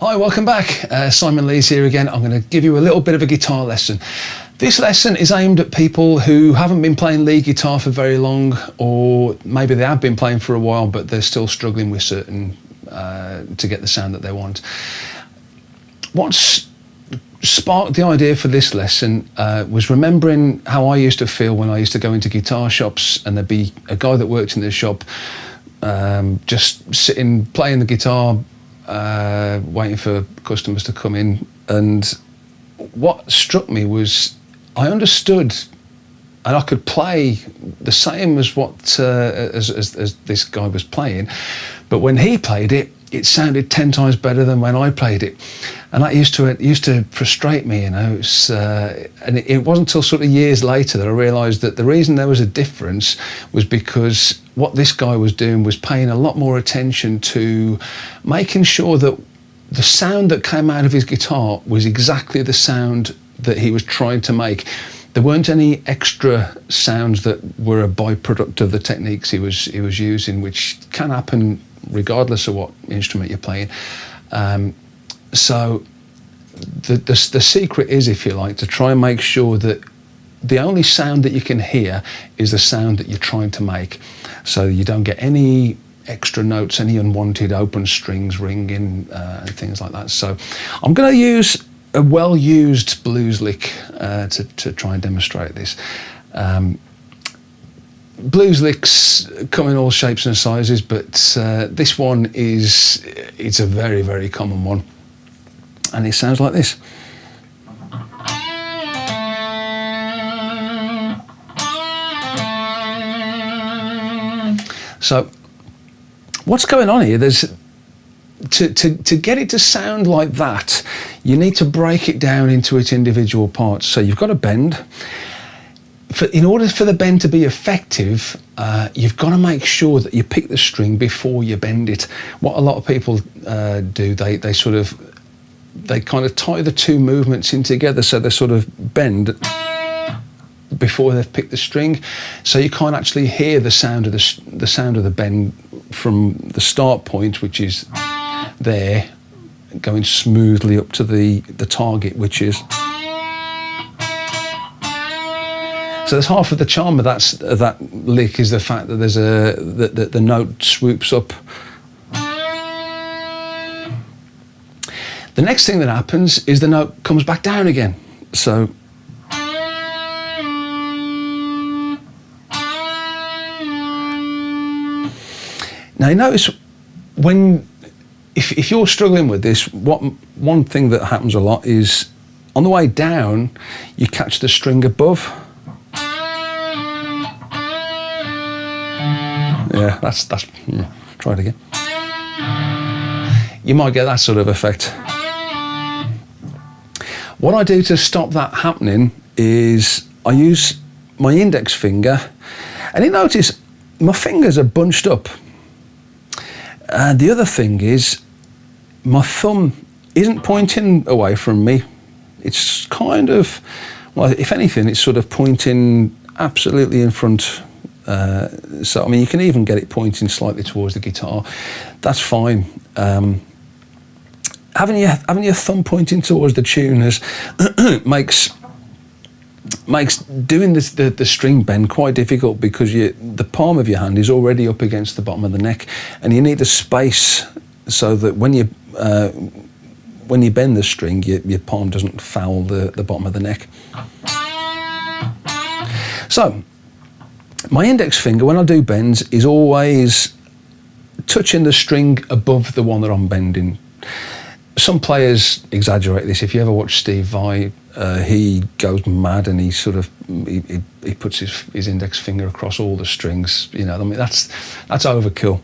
Hi, welcome back. Simon Lees here again. I'm going to give you a little bit of a guitar lesson. This lesson is aimed at people who haven't been playing lead guitar for very long, or maybe they have been playing for a while but they're still struggling with certain to get the sound that they want. What's sparked the idea for this lesson was remembering how I used to feel when I used to go into guitar shops and there'd be a guy that worked in the shop just sitting playing the guitar, waiting for customers to come in. And what struck me was I understood and I could play the same as what as this guy was playing, but when he played it, it sounded 10 times better than when I played it, and that used to frustrate me, you know. And it wasn't until sort of years later that I realised that the reason there was a difference was because what this guy was doing was paying a lot more attention to making sure that the sound that came out of his guitar was exactly the sound that he was trying to make. There weren't any extra sounds that were a byproduct of the techniques he was using, which can happen regardless of what instrument you're playing. So the secret is, if you like, to try and make sure that the only sound that you can hear is the sound that you're trying to make, so you don't get any extra notes, any unwanted open strings ringing and things like that. So I'm going to use a well-used blues lick to try and demonstrate this. Blues licks come in all shapes and sizes, but this one it's a very, very common one, and it sounds like this. So what's going on here? There's to get it to sound like that, you need to break it down into its individual parts. So you've got a bend. In order for the bend to be effective, you've got to make sure that you pick the string before you bend it. What a lot of people do, they kind of tie the two movements in together, so they sort of bend before they've picked the string, so you can't actually hear the sound of the bend from the start point, which is there, going smoothly up to the target, which is. So there's half of the charm of that lick is the fact that there's the note swoops up. The next thing that happens is the note comes back down again. So now you notice if you're struggling with this, one thing that happens a lot is on the way down you catch the string above. Yeah, that's try it again. You might get that sort of effect. What I do to stop that happening is I use my index finger, and you notice my fingers are bunched up. And the other thing is my thumb isn't pointing away from me. It's kind of, well, if anything, it's sort of pointing absolutely in front. So I mean, you can even get it pointing slightly towards the guitar. That's fine. Having your thumb pointing towards the tuners makes doing the string bend quite difficult, because the palm of your hand is already up against the bottom of the neck, and you need a space so that when you bend the string, your palm doesn't foul the bottom of the neck. So my index finger, when I do bends, is always touching the string above the one that I'm bending. Some players exaggerate this. If you ever watch Steve Vai, he goes mad and he he puts his index finger across all the strings. You know, I mean, that's overkill.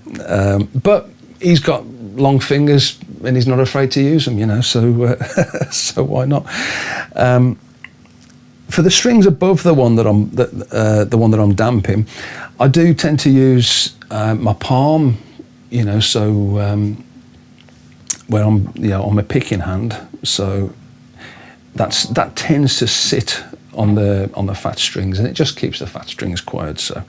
But he's got long fingers and he's not afraid to use them. You know, so so why not? For the strings above the one that I'm damping, I do tend to use my palm, you know, so where I'm, you know, on my picking hand. So that tends to sit on the fat strings, and it just keeps the fat strings quiet. So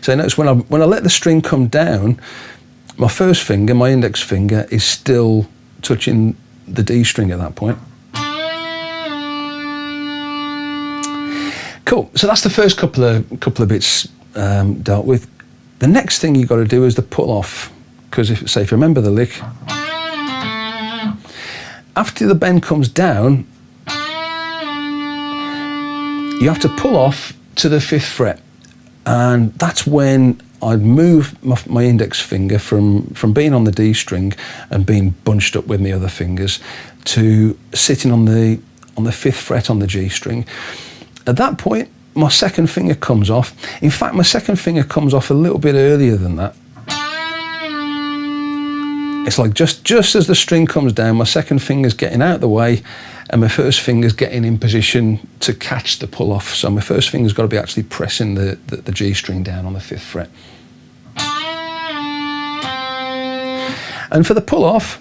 notice when I let the string come down, my first finger, my index finger, is still touching the D string at that point. Cool. So that's the first couple of bits dealt with. The next thing you've got to do is the pull off, because if you remember the lick, after the bend comes down, you have to pull off to the 5th fret, and that's when I'd move my index finger from being on the D string and being bunched up with my other fingers to sitting on the 5th fret on the G string. At that point, my second finger comes off. In fact, my second finger comes off a little bit earlier than that. It's like just as the string comes down, my second finger's getting out of the way and my first finger's getting in position to catch the pull off. So my first finger's got to be actually pressing the G string down on the 5th fret. And for the pull off,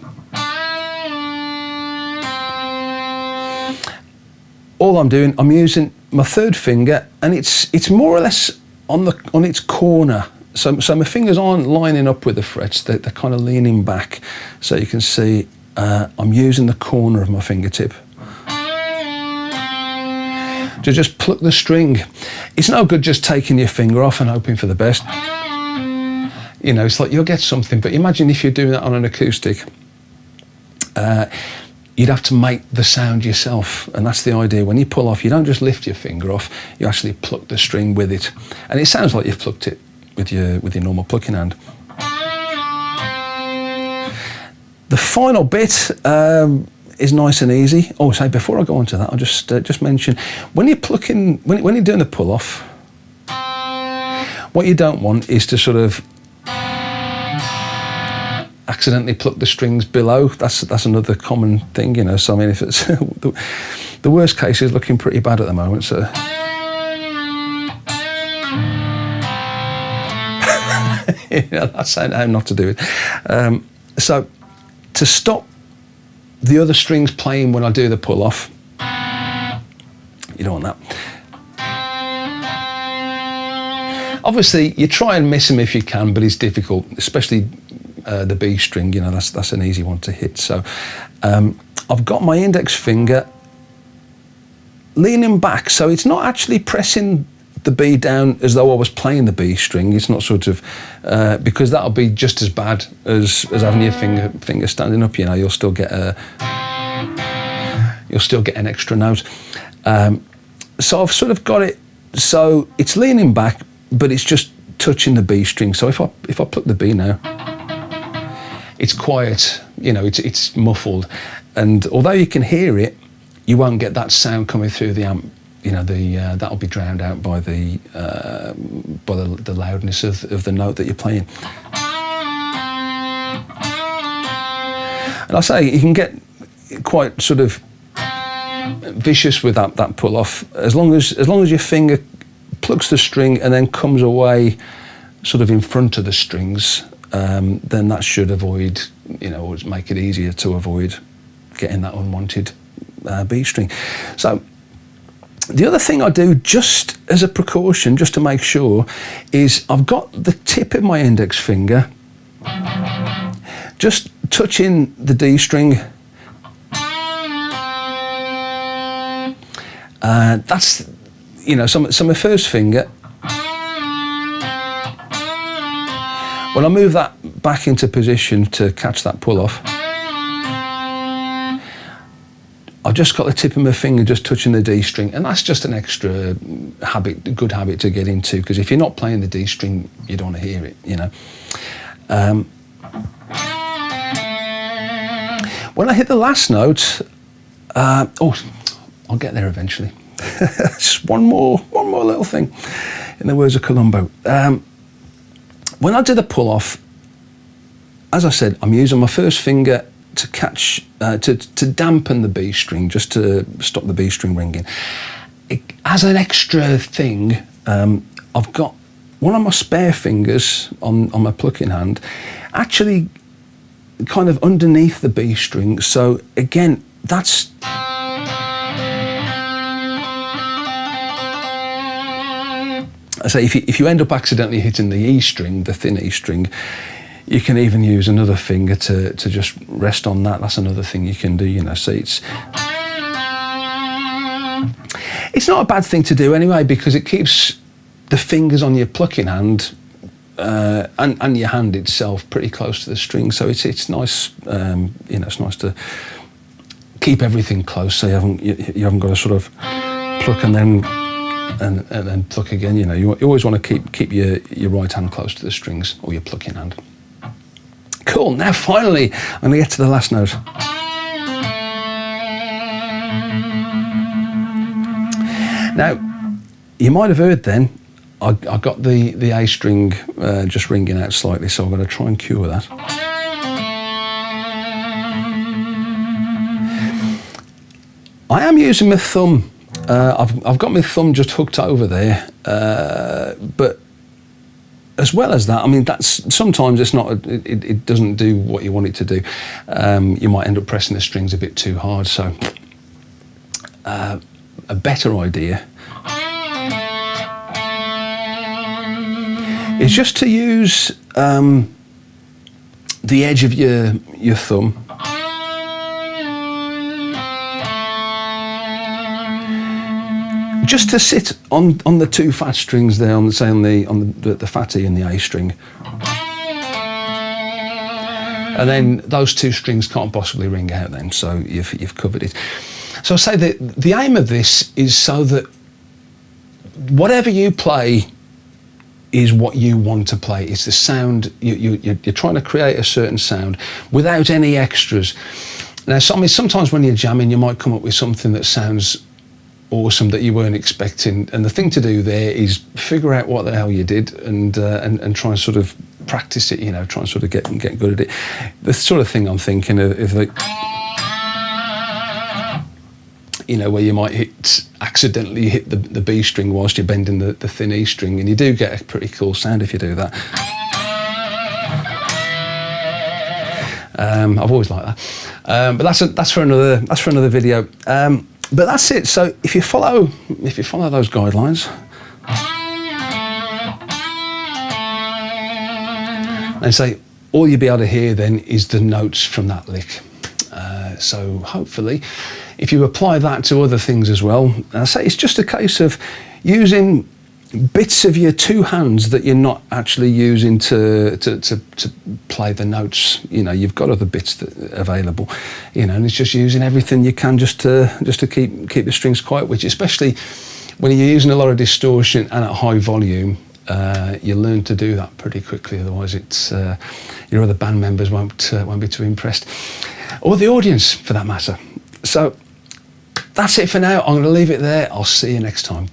all I'm doing, I'm using my third finger, and it's more or less on its corner. So my fingers aren't lining up with the frets, they're kind of leaning back. So you can see I'm using the corner of my fingertip to just pluck the string. It's no good just taking your finger off and hoping for the best. You know, it's like you'll get something, but imagine if you're doing that on an acoustic. You'd have to make the sound yourself, and that's the idea. When you pull off, you don't just lift your finger off, you actually pluck the string with it. And it sounds like you've plucked it with your normal plucking hand. The final bit is nice and easy. Oh, so before I go on to that, I'll just mention, when you're plucking, when you're doing the pull off, what you don't want is to sort of accidentally pluck the strings below. That's another common thing, you know. So I mean, if it's the worst case is looking pretty bad at the moment. So that's how not to do it. So to stop the other strings playing when I do the pull off, you don't want that. Obviously, you try and miss them if you can, but it's difficult, especially the B string. You know, that's an easy one to hit. So I've got my index finger leaning back, so it's not actually pressing the B down as though I was playing the B string. It's not sort of because that'll be just as bad as having your finger standing up. You know, you'll still get an extra note. So I've sort of got it so it's leaning back, but it's just touching the B string. So if I pluck the B now, it's quiet. You know, it's muffled, and although you can hear it, you won't get that sound coming through the amp. You know, that'll be drowned out by the loudness of the note that you're playing. And I say you can get quite sort of vicious with that pull off as long as your finger plucks the string and then comes away sort of in front of the strings. Then that should avoid, you know, or make it easier to avoid getting that unwanted B string. So the other thing I do, just as a precaution, just to make sure, is I've got the tip of my index finger just touching the D string. That's, you know, so my first finger, when I move that back into position to catch that pull off, I've just got the tip of my finger just touching the D string, and that's just an extra good habit to get into, because if you're not playing the D string, you don't want to hear it, you know. When I hit the last note, I'll get there eventually. Just one more little thing, in the words of Columbo. When I do the pull off, as I said, I'm using my first finger to catch, to dampen the B string, just to stop the B string ringing. As an extra thing, I've got one of my spare fingers on my plucking hand, actually kind of underneath the B string. So again, that's I say if you end up accidentally hitting the E string, the thin E string, You can even use another finger to just rest on that. That's another thing you can do, you know. So it's not a bad thing to do anyway, because it keeps the fingers on your plucking hand and your hand itself pretty close to the string. So it's nice, you know, it's nice to keep everything close, so you haven't got to sort of pluck and then pluck again. You know, you always want to keep your right hand close to the strings, or your plucking hand. Cool. Now finally, I'm going to get to the last note. Now, you might have heard then, I got the A string just ringing out slightly, so I'm going to try and cure that. I am using my thumb. I've got my thumb just hooked over there, but as well as that, I mean, that's sometimes it's not. It doesn't do what you want it to do. You might end up pressing the strings a bit too hard. So a better idea is just to use the edge of your thumb just to sit on the two fat strings there, on the fat E and the A string, and then those two strings can't possibly ring out then, so you've covered it. So I say that the aim of this is so that whatever you play is what you want to play. It's the sound, you're trying to create a certain sound without any extras. Now, sometimes when you're jamming, you might come up with something that sounds awesome that you weren't expecting, and the thing to do there is figure out what the hell you did and try and sort of practice it, you know, try and sort of get good at it. The sort of thing I'm thinking of is like, you know, where you might accidentally hit the B string whilst you're bending the thin E string, and you do get a pretty cool sound if you do that. I've always liked that, but that's for another video. But that's it. So if you follow those guidelines, and say all you'll be able to hear then is the notes from that lick. So hopefully, if you apply that to other things as well, I say it's just a case of using bits of your two hands that you're not actually using to play the notes. You know, you've got other bits available, you know, and it's just using everything you can just to keep the strings quiet, which especially when you're using a lot of distortion and at high volume, you learn to do that pretty quickly. Otherwise it's your other band members won't be too impressed, or the audience for that matter. So that's it for now. I'm going to leave it there. I'll see you next time.